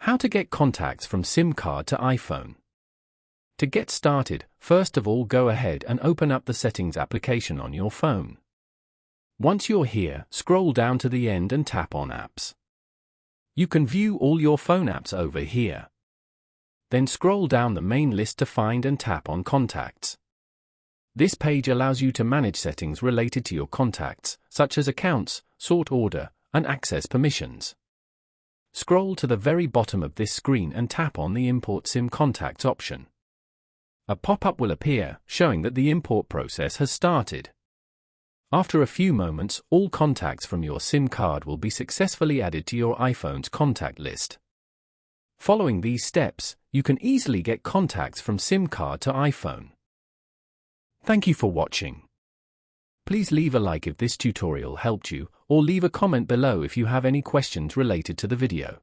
How to get contacts from SIM card to iPhone. To get started, first of all go ahead and open up the Settings application on your phone. Once you're here, scroll down to the end and tap on Apps. You can view all your phone apps over here. Then scroll down the main list to find and tap on Contacts. This page allows you to manage settings related to your contacts, such as accounts, sort order, and access permissions. Scroll to the very bottom of this screen and tap on the Import SIM Contacts option. A pop-up will appear, showing that the import process has started. After a few moments, all contacts from your SIM card will be successfully added to your iPhone's contact list. Following these steps, you can easily get contacts from SIM card to iPhone. Thank you for watching. Please leave a like if this tutorial helped you, or leave a comment below if you have any questions related to the video.